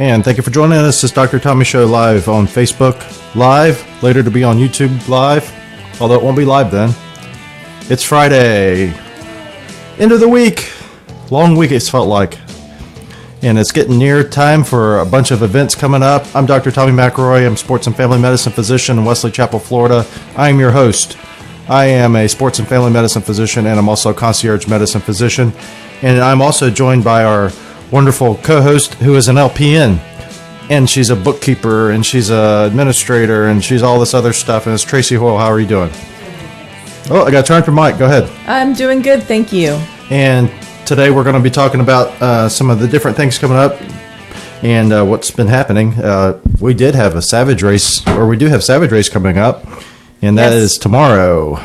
And thank you for joining us. It's Dr. Tommy Show live on Facebook Live, later to be on YouTube Live, although it won't be live then. It's Friday, end of the week, long week it's felt like, and it's getting near time for a bunch of events coming up. I'm Dr. Tommy McElroy. I'm sports and family medicine physician in Wesley Chapel, Florida. I am your host. I am a sports and family medicine physician, and I'm also a concierge medicine physician, and I'm also joined by our wonderful co-host who is an LPN, and she's a bookkeeper, and she's an administrator, and she's all this other stuff, and it's Tracy Hoyle. How are you doing? Oh, I got to turn for Mike. Go ahead. I'm doing good, thank you. And today we're going to be talking about some of the different things coming up and what's been happening. We did have a Savage Race, or we do have Savage Race coming up, and that is tomorrow.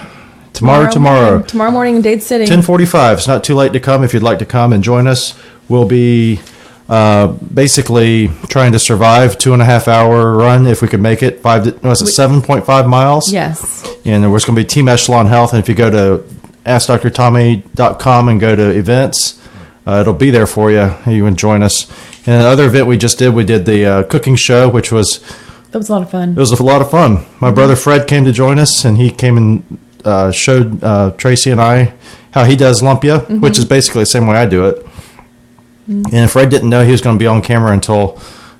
Tomorrow morning in Dade City. 10:45. It's not too late to come. If you'd like to come and join us, we'll be basically trying to survive 2.5 hour run if we could make it. 7.5 miles? Yes. And there's going to be Team Echelon-Health, and if you go to AskDrTommy.com and go to events, it'll be there for you. You can join us. And another event we just did, we did the cooking show, which was... That was a lot of fun. It was a lot of fun. My brother Fred came to join us, and he came and showed Tracy and I how he does lumpia, which is basically the same way I do it. And Fred didn't know he was going to be on camera until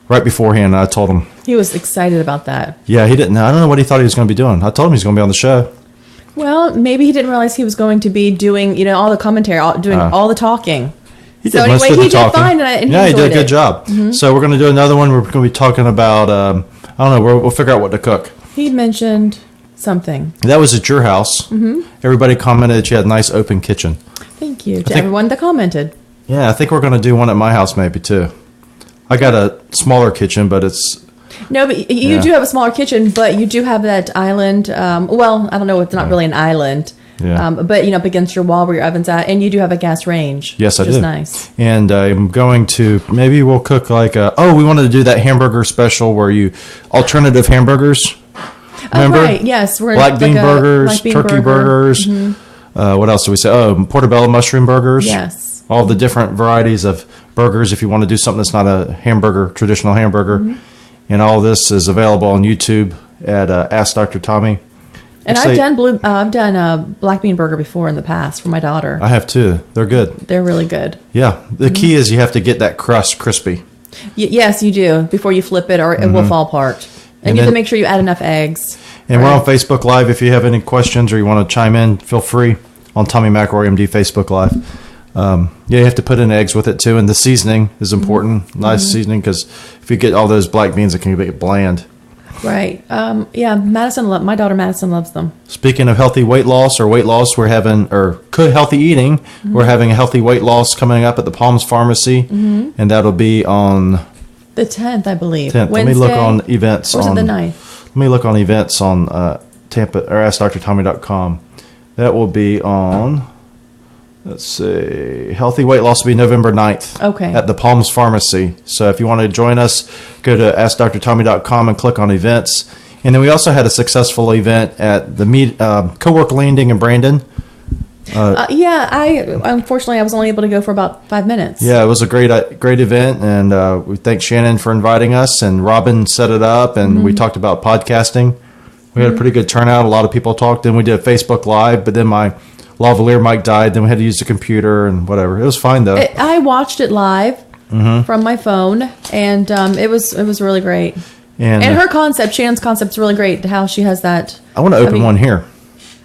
right beforehand. I told him. He was excited about that. Yeah, he didn't know. I don't know what he thought he was going to be doing. I told him he was going to be on the show. Well, maybe he didn't realize he was going to be doing, all the commentary, doing all the talking. He did most of the talking. Did fine, and he did a good job. So we're going to do another one. We're going to be talking about, I don't know, we'll figure out what to cook. He mentioned something. That was at your house. Everybody commented that you had a nice open kitchen. Thank you to everyone that commented. Yeah, I think we're going to do one at my house maybe too. I got a smaller kitchen, but it's... No, but you do have a smaller kitchen, but you do have that island. Well, I don't know, it's not really an island. Yeah. But, up against your wall where your oven's at, and you do have a gas range. Yes, I do. Which is nice. And I'm going to, maybe we'll cook like we wanted to do that hamburger special where alternative hamburgers. Remember? Oh, right, yes. Black bean burgers, turkey burgers. What else do we say? Oh, portobello mushroom burgers. Yes. All the different varieties of burgers if you want to do something that's not a hamburger, traditional hamburger. And all this is available on YouTube at Ask Dr. Tommy. And I've done a black bean burger before in the past for my daughter. I have too. They're good. They're really good. Yeah. The key is you have to get that crust crispy. Yes, you do, before you flip it, or it will fall apart. And you have to make sure you add enough eggs. And we're on Facebook Live. If you have any questions or you want to chime in, feel free on Tommy McElroy MD Facebook Live. You have to put in eggs with it too, and the seasoning is important. Nice seasoning, because if you get all those black beans, it can get bland. Right. Yeah. My daughter Madison loves them. Speaking of healthy weight loss, we're having healthy eating. We're having a healthy weight loss coming up at the Palms Pharmacy, and that'll be on the 10th, I believe. 10th. Wednesday, let me look on events. Or is it the 9th? Let me look on events on Tampa or AskDrTommy.com. That will be on. Let's see. Healthy weight loss will be November 9th. Okay. At the Palms Pharmacy. So if you want to join us, go to AskDrTommy.com and click on events. And then we also had a successful event at the Co-work Landing in Brandon. Unfortunately I was only able to go for about 5 minutes. Yeah, it was a great event, and we thank Shannon for inviting us, and Robin set it up, and we talked about podcasting. We had a pretty good turnout. A lot of people talked. Then we did Facebook Live, but then my lavalier mic died. Then we had to use the computer and whatever. It was fine though. I watched it live from my phone, and it was really great. And her concept, Shannon's concept, is really great. How she has that. I want to open one here.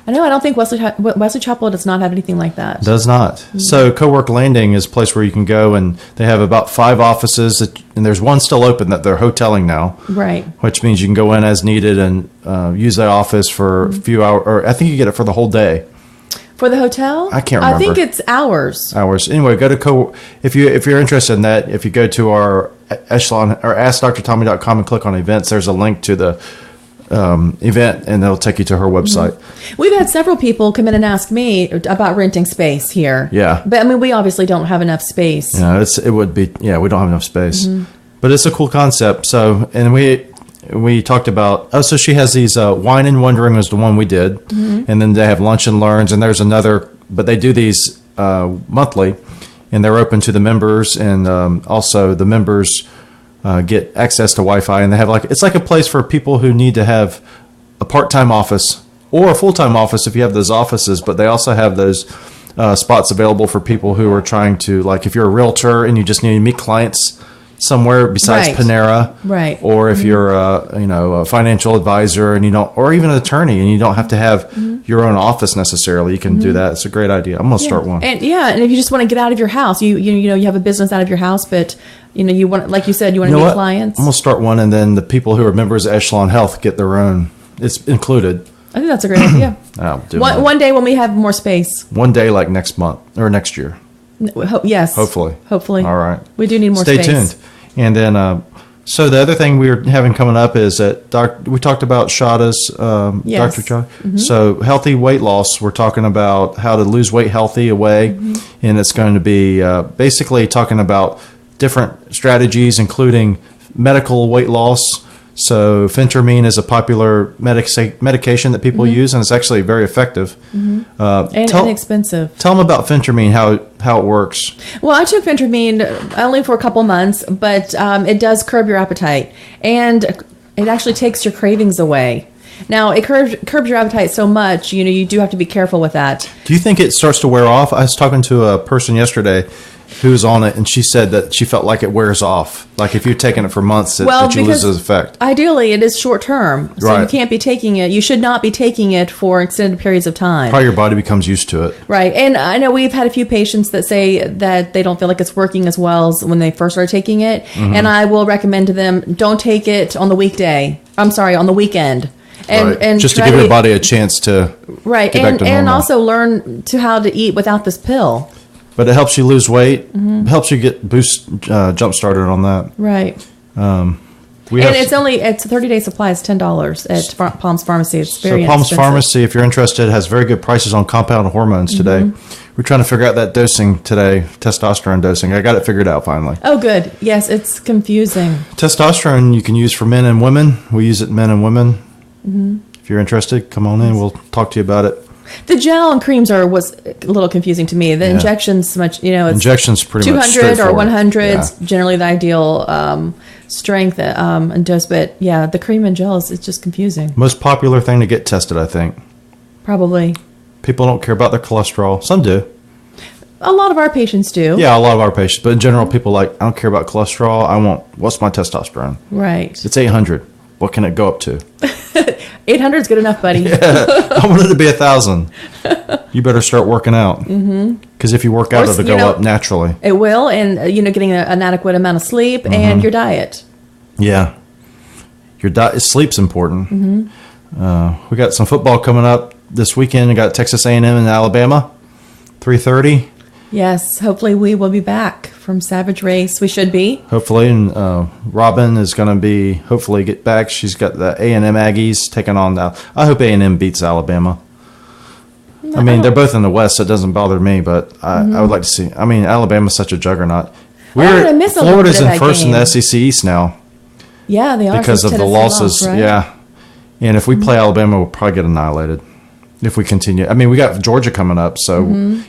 I know. I don't think Wesley Chapel does not have anything like that. Does not. So Co-work Landing is a place where you can go, and they have about 5 offices, and there's one still open that they're hoteling now. Right. Which means you can go in as needed and use the office for a few hours, or I think you get it for the whole day. For the hotel? I can't remember. I think it's hours. Anyway, go to if you're interested in that, if you go to our Echelon or AskDrTommy.com and click on events, there's a link to the event, and it'll take you to her website. We've had several people come in and ask me about renting space here. Yeah. But we obviously don't have enough space. Yeah, we don't have enough space. But it's a cool concept. So, and we talked about, so she has these, Wine and Wondering was the one we did. And then they have Lunch and Learns, and there's another, but they do these monthly, and they're open to the members, and also the members get access to Wi-Fi, and they have it's like a place for people who need to have a part-time office or a full-time office if you have those offices. But they also have those spots available for people who are trying to, like, if you're a realtor and you just need to meet clients somewhere besides Panera, right? Or if you're a financial advisor and you don't, or even an attorney, and you don't have to have your own office necessarily, you can do that. It's a great idea. I'm gonna start one. And and if you just want to get out of your house, you have a business out of your house, but you want, like you said, you want to meet clients. I'm gonna start one, and then the people who are members of Echelon-Health get their own. It's included. I think that's a great idea. One day when we have more space. One day, like next month or next year. Yes. Hopefully. All right. We do need more space. Stay tuned. And then, so the other thing we're having coming up is that we talked about Shada's, Dr. Chada. Mm-hmm. So healthy weight loss, we're talking about how to lose weight healthy away. And it's going to be basically talking about different strategies, including medical weight loss. So phentermine is a popular medication that people use, and it's actually very effective. And inexpensive. Tell them about phentermine, how it works. Well, I took phentermine only for a couple months, but it does curb your appetite, and it actually takes your cravings away. Now, it curbs your appetite so much, you do have to be careful with that. Do you think it starts to wear off? I was talking to a person yesterday who was on it, and she said that she felt like it wears off. Like if you're taking it for months, that you lose its effect. Ideally, it is short term, so you can't be taking it. You should not be taking it for extended periods of time. Probably your body becomes used to it. Right, and I know we've had a few patients that say that they don't feel like it's working as well as when they first started taking it, and I will recommend to them, don't take it on the weekday. On the weekend. And just to give your body a chance to get back to normal. And also learn how to eat without this pill. But it helps you lose weight, helps you get jump started on that. Right. It's a 30-day supply. It's $10 at Palms Pharmacy. It's very Palms expensive. Pharmacy, if you're interested, has very good prices on compound hormones today. We're trying to figure out that dosing today, testosterone dosing. I got it figured out finally. Oh, good. Yes, it's confusing. Testosterone you can use for men and women. We use it men and women. If you're interested, come on in. We'll talk to you about it. The gel and creams was a little confusing to me. The injections, it's injections pretty much 200 or 100 generally the ideal strength and dose. But the cream and gels, it's just confusing. Most popular thing to get tested, I think. Probably. People don't care about their cholesterol. Some do. A lot of our patients do. Yeah, a lot of our patients. But in general, people I don't care about cholesterol. What's my testosterone? Right. It's 800. What can it go up to? 800 is good enough, buddy. Yeah, I want it to be 1,000. You better start working out. Because if you work out, it'll go up naturally. It will, and getting an adequate amount of sleep and your diet. Yeah, your sleep's important. We got some football coming up this weekend. We got Texas A&M and Alabama, 3:30. Yes, hopefully we will be back from Savage Race. We should be. Hopefully, and Robin is going to hopefully get back. She's got the A&M Aggies taking on I hope A&M beats Alabama. I mean, they're both in the West, so it doesn't bother me, but I would like to see. I mean, Alabama's such a juggernaut. Florida's in first in the SEC East now. Yeah, they are. Because of the losses. Right? Yeah. And if we play Alabama, we'll probably get annihilated. If we continue. I mean, we got Georgia coming up. So,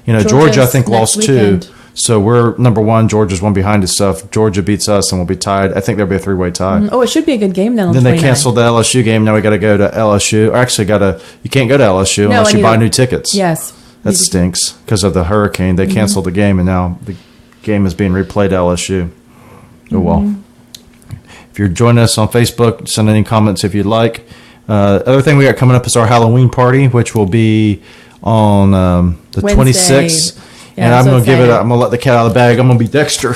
Georgia, I think, lost 2. So we're number 1. Georgia's 1 behind us. So if Georgia beats us, and we'll be tied. I think there'll be a 3-way tie. Oh, it should be a good game then. Then they canceled the LSU game. Now we got to go to LSU. Or actually, you can't go to LSU unless you buy new tickets. Yes. That stinks because of the hurricane. They canceled the game, and now the game is being replayed at LSU. Oh, well. If you're joining us on Facebook, send any comments if you'd like. Other thing we got coming up is our Halloween party, which will be on the Wednesday. 26th. Yeah, and I'm going to let the cat out of the bag. I'm going to be Dexter.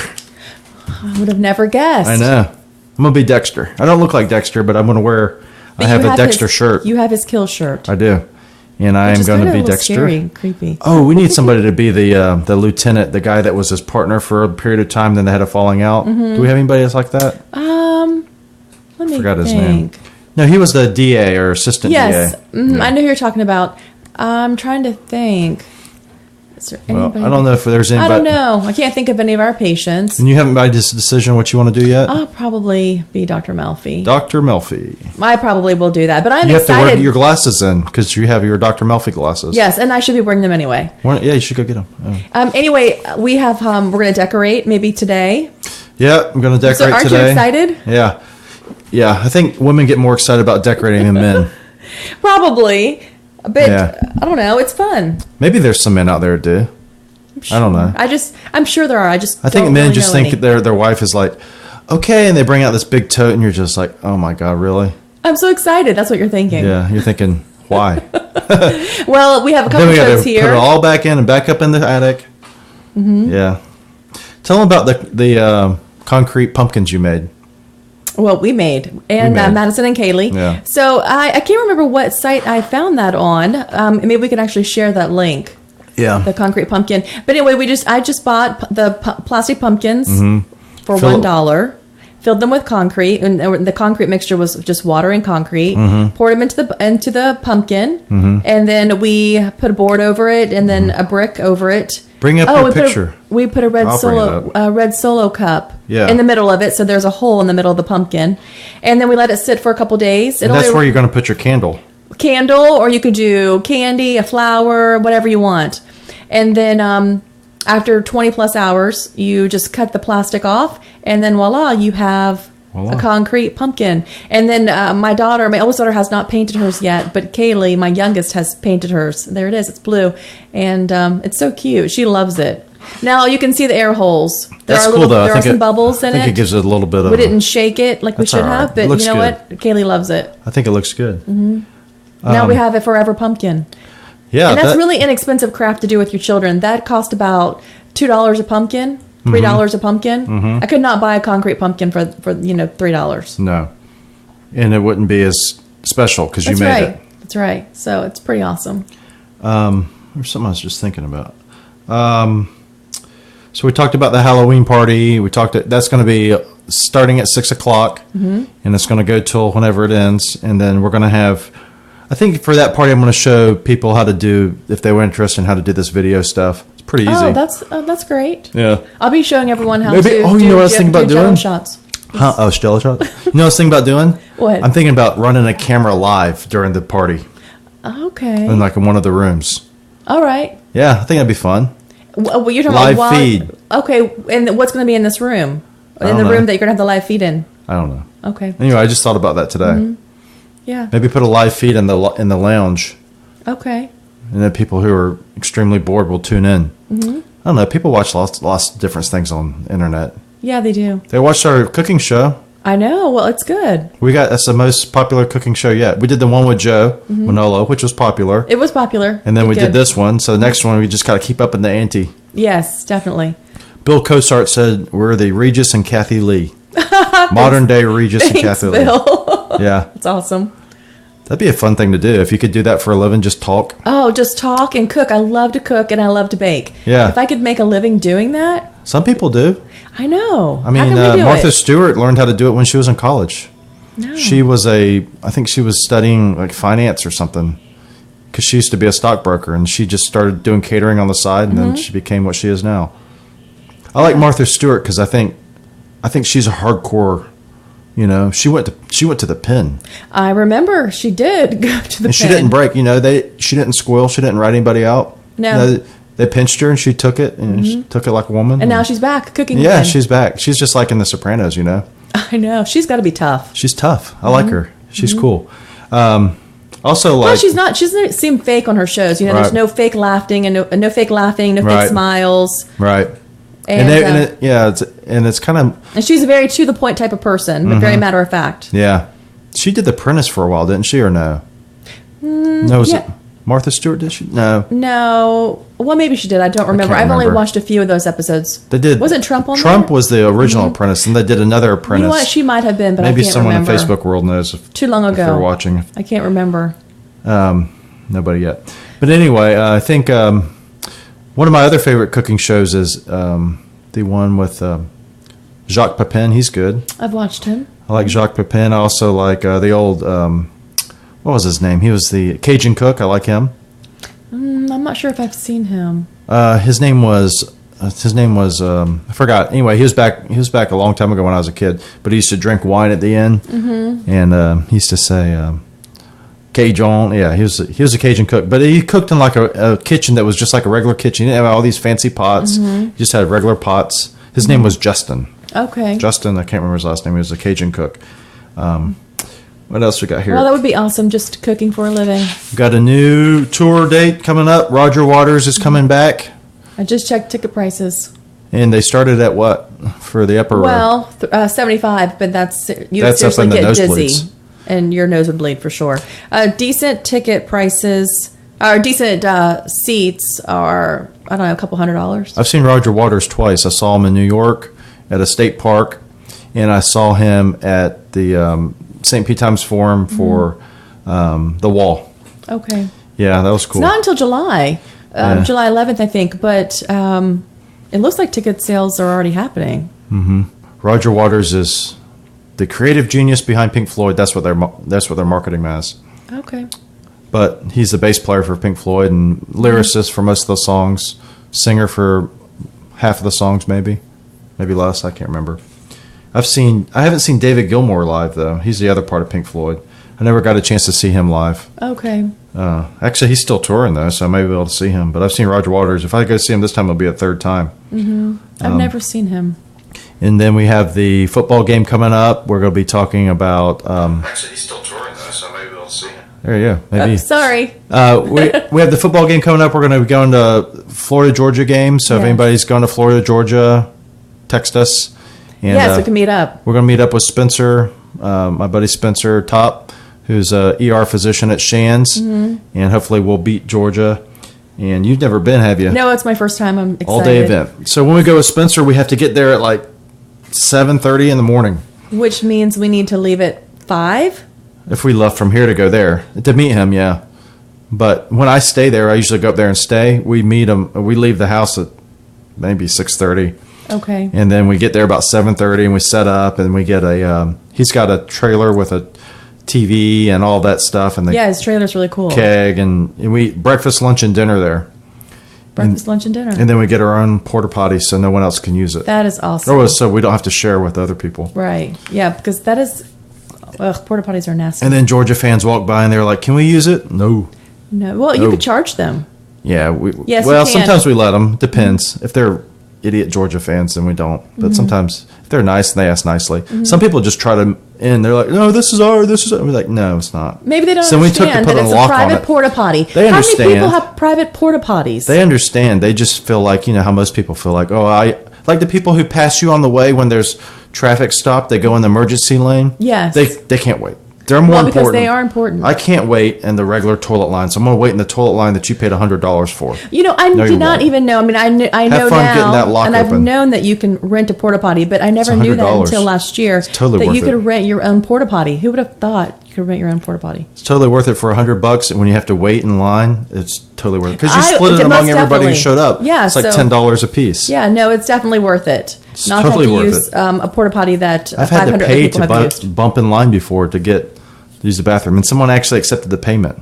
I would have never guessed. I know. I'm going to be Dexter. I don't look like Dexter, but I'm going to I have a Dexter shirt. You have his kill shirt. I do. And I am going to be Dexter. Scary and creepy. Oh, we need somebody to be the lieutenant, the guy that was his partner for a period of time, then they had a falling out. Do we have anybody else like that? Let me forgot his name. No, he was the DA or assistant DA. Yes. I know who you're talking about. I'm trying to think. Is there anybody? I don't know if there's anybody. I don't know. I can't think of any of our patients. And you haven't made this decision what you want to do yet? I'll probably be Dr. Melfi. Dr. Melfi. I probably will do that, but I'm excited. You have to wear your glasses in because you have your Dr. Melfi glasses. Yes, and I should be wearing them anyway. Yeah, you should go get them. Anyway, we have we're going to decorate maybe today. Yeah, I'm going to decorate So aren't today. you excited? Yeah. Yeah, I think women get more excited about decorating than men. Probably. But Yeah. I don't know. It's fun. Maybe there's some men out there who do. I don't know. I'm sure there are. I think men really just know think any. their wife is like, okay, and they bring out this big tote, and you're just like, oh my God, really? I'm so excited. That's what you're thinking. Yeah, you're thinking, why? Well, we have a Then couple we got to totes put here. it all back in and back up in the attic. Mm-hmm. Yeah. Tell them about the concrete pumpkins you made. Well, we made. And We made. Madison and Kaylee. Yeah. So I can't remember what site I found that on. Maybe we can actually share that link. Yeah. The concrete pumpkin. But anyway, I just bought the plastic pumpkins for Fill- $1. Filled them with concrete, and the concrete mixture was just water and concrete. Mm-hmm. Poured them into the pumpkin, and then we put a board over it, and then a brick over it. Bring up your picture. We put a red I'll bring it red Solo cup Yeah. in the middle of it, so there's a hole in the middle of the pumpkin, and then we let it sit for a couple days. And that's where you're going to put your candle. Candle, or you could do candy, a flower, whatever you want. And then after 20 plus hours, you just cut the plastic off, and then voila, you have a concrete pumpkin. And then my oldest daughter has not painted hers yet, but Kaylee, my youngest, has painted hers. There it is. It's blue. And it's so cute. She loves it. Now you can see the air holes. That's cool, though. There are some bubbles in I think it. it gives it a little bit of... We didn't shake it like we That's should all right. have, It but you looks know good. what? Kaylee loves it. I think it looks good. Now we have a forever pumpkin. Yeah. And that's really inexpensive craft to do with your children. That cost about $2 a pumpkin, $3 a pumpkin. I could not buy a concrete pumpkin for $3. No. And it wouldn't be as special because you That's made right. it. That's right. So it's pretty awesome. There's something I was just thinking about. So we talked about the Halloween party. That's going to be starting at 6 o'clock, and it's going to go till whenever it ends. And then we're going to have, I think for that party, I'm going to show people how to do, if they were interested in how to do this video stuff. It's pretty easy. Oh, that's great. Yeah. I'll be showing everyone how Maybe- to oh, you know what I was thinking about do jello doing? shots. Huh? Oh, Stella shot. You know what I was thinking about doing? What? I'm thinking about running a camera live during the party Okay. in like in one of the rooms. All right. Yeah, I think that'd be fun. Well, you're talking Live about feed. Okay, and what's going to be in this room? In don't the know. room that you're going to have the live feed in. I don't know. Okay. Anyway, I just thought about that today. Yeah. Maybe put a live feed in the lounge, Okay. and then people who are extremely bored will tune in. I don't know. People watch lots of different things on the internet. Yeah, they do. They watched our cooking show. I know. Well, it's good. That's the most popular cooking show yet. We did the one with Joe Manolo, which was popular, It was popular. and then we Good. did this one. So the next one, we just got to keep up in the ante. Yes, definitely. Bill Cosart said we're the Regis and Kathy Lee, modern day Regis and Thanks, Kathy Bill. Lee. Yeah, That's awesome. that'd be a fun thing to do if you could do that for a living. Just talk. Oh, just talk and cook. I love to cook and I love to bake. Yeah. If I could make a living doing that, Some people do. I know. I mean, How can we do Martha it? Stewart learned how to do it when she was in college. No. I think she was studying like finance or something, because she used to be a stockbroker, and she just started doing catering on the side, and then she became what she is now. I like Martha Stewart because I think she's a hardcore. You know, she went to the pen, I remember she did go to the and she pen. didn't break. You know, she didn't squeal. She didn't write anybody out. No. You know, they pinched her, and she took it, and she took it like a woman. And now she's back cooking yeah, again. she's back. She's just like in The Sopranos. You know. I know. She's got to be tough. She's tough. I like her. She's cool. Also, like, Well, she doesn't seem fake on her shows. You know, there's Right. no fake laughing and no fake laughing, no Right. fake smiles. right, And, it's kind of and she's a very to the point type of person, but very matter of fact. yeah. She did The Apprentice for a while, didn't she, or no? No, was yeah. it Martha Stewart? Did she? No, No, well, maybe she did. I don't remember. can't I've only remember. watched a few of those episodes. they did. Wasn't Trump on Trump there? was the original Apprentice, and they did another Apprentice. You know what? She might have been, but Maybe I can't someone remember. in Facebook world knows if, Too long if ago. they're watching. I can't remember. Nobody yet. But anyway, I think one of my other favorite cooking shows is the one with Jacques Pepin. He's good. I've watched him. I like Jacques Pepin. I also like the old, what was his name? He was the Cajun cook. I like him. I'm not sure if I've seen him. His name was, I forgot. Anyway, he was back a long time ago when I was a kid, but he used to drink wine at the end. Mm-hmm. And he used to say, Cajun. Yeah, he was a Cajun cook, but he cooked in like a kitchen that was just like a regular kitchen. He didn't have all these fancy pots. He just had regular pots. His name was Justin. Okay. Justin, I can't remember his last name. He was a Cajun cook. What else we got here? Well, that would be awesome, just cooking for a living. Got a new tour date coming up. Roger Waters is coming back. I just checked ticket prices. And they started at what for the upper? Well, 75, but that's you That's up seriously in the get nosebleeds. dizzy, and your nose would bleed for sure. Decent ticket prices, or decent seats are, I don't know, a couple $100s. I've seen Roger Waters twice. I saw him in New York at a state park, and I saw him at the St. Pete Times Forum for The Wall. Okay. Yeah, that was cool. It's not until July, July 11th, I think, but it looks like ticket sales are already happening. Roger Waters is the creative genius behind Pink Floyd. That's what they're marketing as. Okay. But he's the bass player for Pink Floyd and lyricist for most of the songs, singer for half of the songs, maybe less. I can't remember. I haven't seen David Gilmour live though. He's the other part of Pink Floyd. I never got a chance to see him live. Okay. Actually, he's still touring though, so I may be able to see him. But I've seen Roger Waters. If I go see him this time, it'll be a third time. I've never seen him. And then we have the football game coming up. We're going to be talking about. Actually, he's still touring though, so I may be able to see him. There you go. Maybe. Sorry. We have the football game coming up. We're going to be going to Florida Georgia game. So if anybody's going to Florida Georgia, text us. And, yes, we can meet up. We're going to meet up with Spencer, my buddy Spencer Top, who's a ER physician at Shands, and hopefully we'll beat Georgia. And you've never been, have you? No, it's my first time. I'm excited. All-day event. So when we go with Spencer, we have to get there at like 7:30 in the morning. Which means we need to leave at 5? If we left from here to go there. To meet him, yeah. But when I stay there, I usually go up there and stay. We meet him. We leave the house at maybe 6:30. Okay. And then we get there about 7:30 and we set up and we get he's got a trailer with a TV and all that stuff. And his trailer's really cool. Keg and we eat breakfast, lunch, and dinner there. Breakfast, lunch, and dinner. And then we get our own porta potty so no one else can use it. That is awesome. Or so we don't have to share with other people. Right. Yeah, because that is, porta potties are nasty. And then Georgia fans walk by and they're like, "Can we use it?" No. No. Well, you could charge them. Yeah. Yes, well, you can. sometimes we let them. Depends. If they're idiot Georgia fans, then we don't. But sometimes if they're nice and they ask nicely. Some people just try to, and they're like, "No, this is ours. This is ours." We're like, "No, it's not." Maybe they don't so understand that it's a private porta potty. They understand. How many people have private porta potties? They understand. They just feel like, how most people feel like, like the people who pass you on the way when there's traffic stop, they go in the emergency lane. Yes. They can't wait. They're more important. Because they are important. I can't wait in the regular toilet line, so I'm going to wait in the toilet line that you paid $100 for. I did not even know. I mean, I know Have fun now, getting that lock and open. I've known that you can rent a porta potty, but I never knew that until last year. It's totally that worth you could it. rent your own porta potty. Who would have thought you could rent your own porta potty? It's totally worth it for $100, and when you have to wait in line, it's totally worth it because you split it most among everybody definitely. who showed up. Yeah, it's like $10 a piece. Yeah, no, it's definitely worth it. It's not totally to worth use it. A porta potty that I've had to 500 pay people have used. to bump in line before to use the bathroom, and someone actually accepted the payment.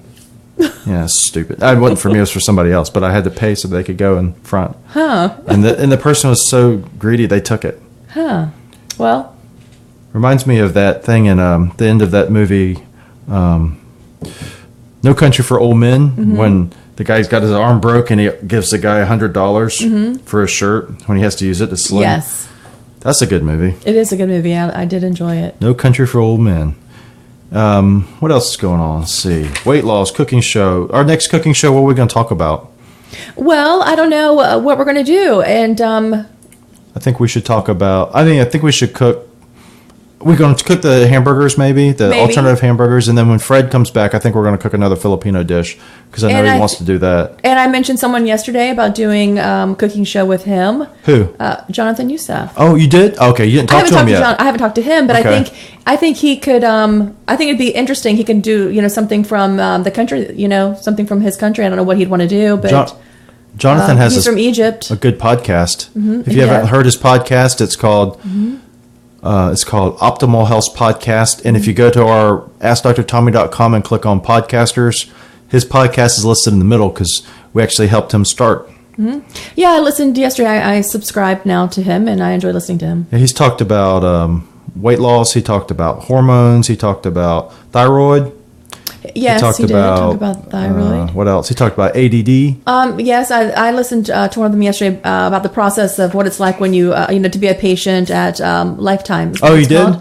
Yeah, it's stupid. It wasn't for me; it was for somebody else. But I had to pay so they could go in front. Huh? And the person was so greedy they took it. Huh? Well, reminds me of that thing in the end of that movie, No Country for Old Men, when the guy's got his arm broke and he gives the guy $100 for a shirt when he has to use it to sling. yes, That's a good movie. it is a good movie. I did enjoy it. No Country for Old Men. What else is going on? Let's see. Weight loss, cooking show. Our next cooking show, what are we going to talk about? Well, I don't know what we're going to do, and I think we should talk about, I think we should cook. We're going to cook the hamburgers, maybe alternative hamburgers, and then when Fred comes back, I think we're going to cook another Filipino dish because I know he wants to do that. And I mentioned someone yesterday about doing cooking show with him. Who? Jonathan Youssef. Oh, you did? Okay, you didn't talk to him yet. I haven't talked to him, but Okay. I think he could. I think it'd be interesting. He can do something from the country. Something from his country. I don't know what he'd want to do, but Jonathan has he's from Egypt. a good podcast. If you haven't heard his podcast, it's called Optimal Health Podcast. And if you go to our AskDrTommy.com and click on podcasters, his podcast is listed in the middle because we actually helped him start. Yeah, I listened yesterday. I subscribed now to him, and I enjoy listening to him. Yeah, he's talked about weight loss. He talked about hormones. He talked about thyroid. Yes, talked he did talk about thyroid. What else? He talked about ADD. Yes, I listened to one of them yesterday about the process of what it's like when you to be a patient at Lifetime. Oh, you did?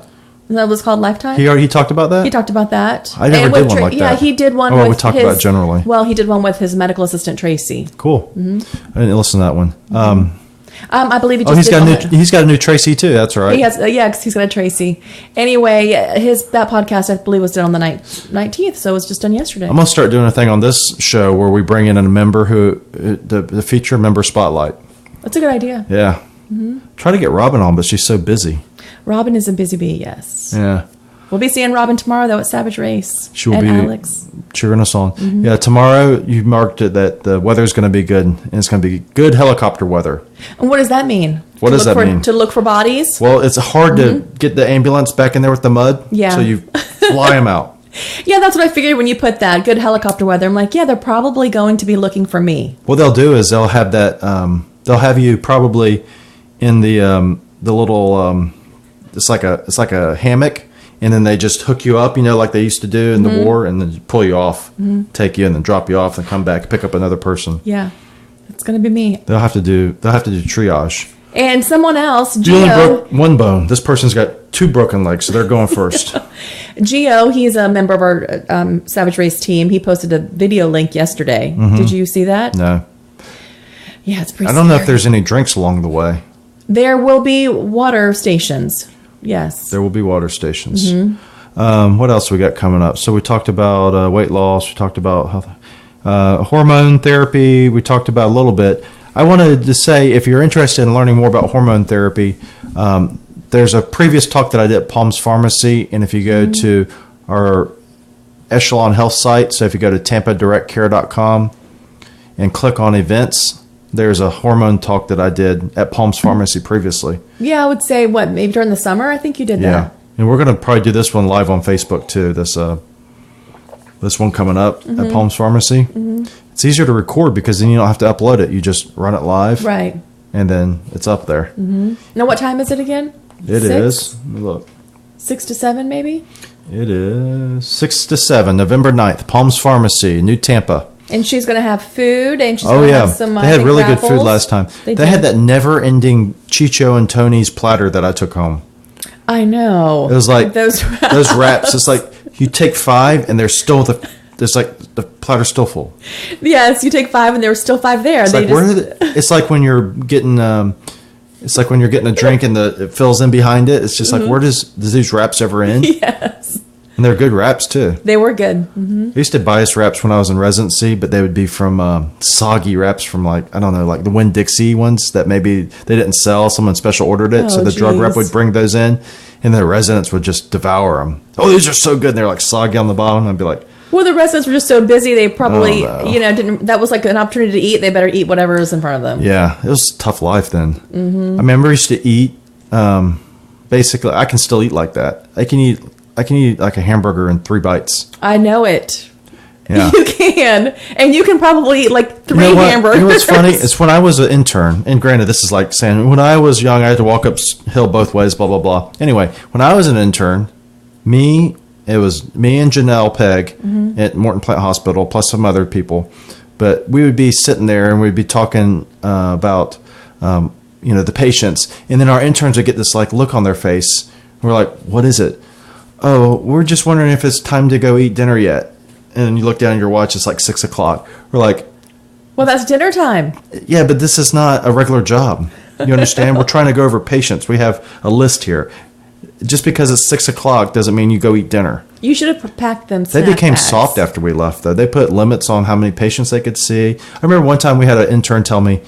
That was called Lifetime. He talked about that. He talked about that. I never did one like that. Yeah, he did one. Oh, we talked about generally. Well, he did one with his medical assistant Tracy. Cool. I didn't listen to that one. I believe he just. He's got a new Tracy too. That's right. He has, because he's got a Tracy. Anyway, that podcast I believe was done on the 19th, so it was just done yesterday. I'm gonna start doing a thing on this show where we bring in a member who the feature member spotlight. That's a good idea. Yeah. Try to get Robin on, but she's so busy. Robin is a busy bee. Yes. Yeah. We'll be seeing Robin tomorrow though at Savage Race. She will and be Alex. cheering us on. Yeah, tomorrow you marked it that the weather's going to be good, and it's going to be good helicopter weather. And what does that mean? What does that mean? To look for bodies? Well, it's hard to get the ambulance back in there with the mud. Yeah. So you fly them out. Yeah, that's what I figured when you put that good helicopter weather. I'm like, yeah, they're probably going to be looking for me. What they'll do is they'll have that. They'll have you probably in the little. It's like a hammock. And then they just hook you up, like they used to do in the war, and then pull you off, take you, and then drop you off, and come back, pick up another person. Yeah, it's gonna be me. They'll have to do triage. And someone else, You only Gio. broke one bone. This person's got 2 broken legs, so they're going first. Gio, he's a member of our Savage Race team. He posted a video link yesterday. Did you see that? No, Yeah, it's pretty. I don't know if scary. there's any drinks along the way. There will be water stations. Yes. There will be water stations. What else we got coming up? So we talked about weight loss. We talked about hormone therapy. We talked about a little bit. I wanted to say, if you're interested in learning more about hormone therapy, there's a previous talk that I did at Palms Pharmacy. And if you go to our Echelon-Health site, so if you go to tampadirectcare.com and click on events, there's a hormone talk that I did at Palms Pharmacy previously. Yeah, I would say maybe during the summer. I think you did Yeah, that. and we're going to probably do this one live on Facebook too. This one coming up at Palms Pharmacy. It's easier to record because then you don't have to upload it. You just run it live, Right. and then it's up there. Now, what time is it again? It 6? is. Let me look. 6 to 7, maybe. It is 6 to 7, November 9th, Palms Pharmacy, New Tampa. And she's going to have food, and she's Oh going to yeah, have some. they had really good food raffles. last time. They They had did. that never-ending Chicho and Tony's platter that I took home. I know. It was like those wraps. It's like you take 5 and there's like the platter's still full. Yes, you take 5, and there were still 5 there. It's it's like when you're getting a drink and it fills in behind it. It's just like, where does these wraps ever end? Yes, And they're good wraps too. they were good. I used to buy us wraps when I was in residency, but they would be from soggy wraps from like the Winn-Dixie ones that maybe they didn't sell. Someone special ordered it, so Oh, the drug rep geez. would bring those in, and the residents would just devour them. Oh, these are so good. And they're like soggy on the bottom. I'd be like, Well, the residents were just so busy. They probably, Oh, no. didn't. That was like an opportunity to eat. They better eat whatever is in front of them. yeah, it was a tough life then. I remember I used to eat. Basically, I can still eat like that. I can eat like a hamburger in 3 bites. I know it. Yeah. You can, and you can probably eat like 3 You know what? hamburgers. You know what's funny? It's when I was an intern, and granted, this is like saying when I was young, I had to walk uphill both ways, blah, blah, blah. Anyway, when I was an intern, it was me and Janelle Pegg at Morton Plant Hospital, plus some other people. But we would be sitting there, and we'd be talking about, the patients. And then our interns would get this like look on their face. We're like, what is it? Oh, we're just wondering if it's time to go eat dinner yet. And you look down at your watch, it's like 6 o'clock. We're like, Well, that's dinner time. yeah, but this is not a regular job. You understand? We're trying to go over patients. We have a list here. Just because it's 6 o'clock doesn't mean you go eat dinner. You should have packed them. They snack became bags. soft after we left, though. They put limits on how many patients they could see. I remember one time we had an intern tell me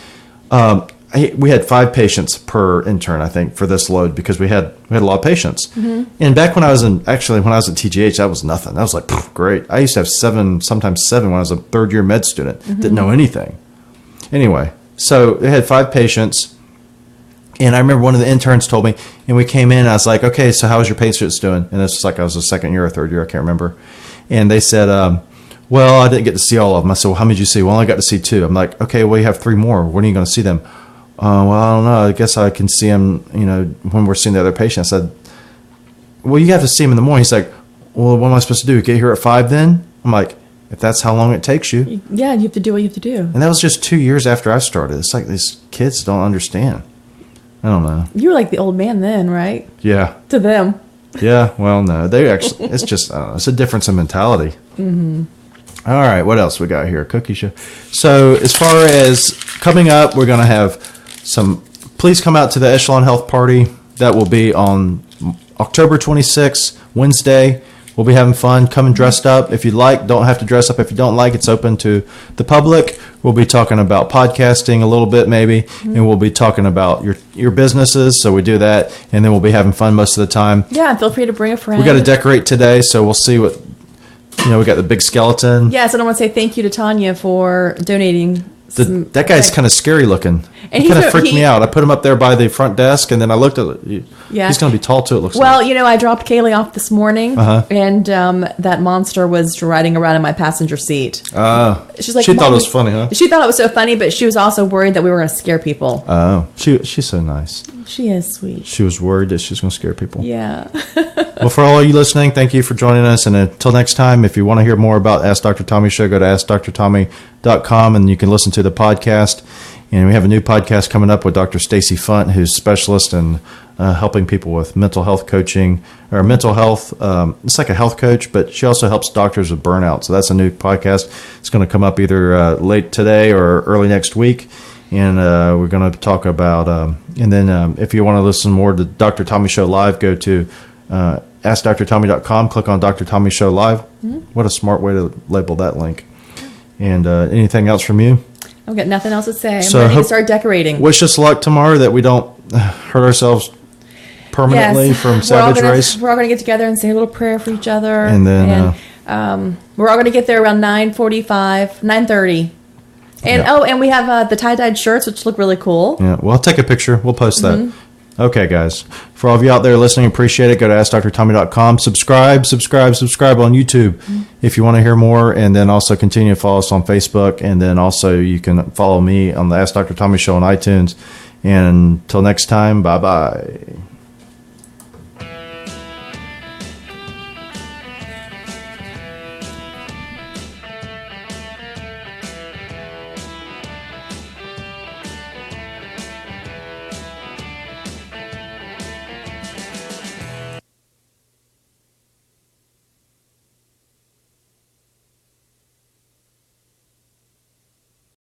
we had 5 patients per intern, I think, for this load because we had a lot of patients. And back when I was at TGH, that was nothing. That was like great. I used to have 7, sometimes 7 when I was a third-year med student. Didn't know anything. Anyway, so they had 5 patients. And I remember one of the interns told me, and we came in, and I was like, okay, so how was your patients doing? And it's like I was a second year or third year, I can't remember. And they said, well, I didn't get to see all of them. I said, well, how many did you see? Well, I got to see 2. I'm like, okay, well, you have 3 more. When are you going to see them? Well, I don't know. I guess I can see them, when we're seeing the other patient. I said, well, you have to see them in the morning. He's like, well, what am I supposed to do? Get here at 5 then? I'm like, if that's how long it takes you. Yeah, you have to do what you have to do. And that was just 2 years after I started. It's like these kids don't understand. I don't know. You were like the old man then, right? Yeah. To them. Yeah. Well, no. They actually, it's just, I don't know. It's a difference in mentality. Mm-hmm. All right. What else we got here? Cookie show. So as far as coming up, we're going to have some, please come out to the Echelon-Health party. That will be on October 26th, Wednesday. We'll be having fun. Come and dressed up. If you like, don't have to dress up. If you don't like, it's open to the public. We'll be talking about podcasting a little bit maybe, and we'll be talking about your businesses. So we do that, and then we'll be having fun most of the time. Yeah, feel free to bring a friend. We got to decorate today, so we'll see what, we got the big skeleton. Yes, and I want to say thank you to Tanya for donating. That guy's kind of scary looking. And he kind of freaked me out. I put him up there by the front desk, and then I looked at it. Yeah. He's going to be tall, too, it looks Well, like. I dropped Kaylee off this morning, and that monster was riding around in my passenger seat. She's like, she thought it was funny, huh? She thought it was so funny, but she was also worried that we were going to scare people. Oh, she's so nice. She is sweet. She was worried that she was going to scare people. Yeah. Well, for all of you listening, thank you for joining us. And until next time, if you want to hear more about Ask Dr. Tommy Show, go to AskDrTommy.com, and you can listen to the podcast. And we have a new podcast coming up with Dr. Stacy Funt, who's a specialist in helping people with mental health coaching or mental health. It's like a health coach, but she also helps doctors with burnout. So that's a new podcast. It's going to come up either late today or early next week. And we're going to talk about, and then if you want to listen more to Dr. Tommy Show Live, go to AskDrTommy.com, click on Dr. Tommy Show Live. Mm-hmm. What a smart way to label that link. And anything else from you? I've got nothing else to say. I'm ready to start decorating. Wish us luck tomorrow that we don't hurt ourselves permanently from Savage Race. We're all going to get together and say a little prayer for each other. And then we're all going to get there around 9:45, 9:30. And and we have the tie-dyed shirts, which look really cool. Yeah, well, I'll take a picture. We'll post that. Okay, guys. For all of you out there listening, appreciate it. Go to AskDrTommy.com. Subscribe on YouTube if you want to hear more. And then also continue to follow us on Facebook. And then also you can follow me on the Ask Dr. Tommy Show on iTunes. And until next time, bye-bye.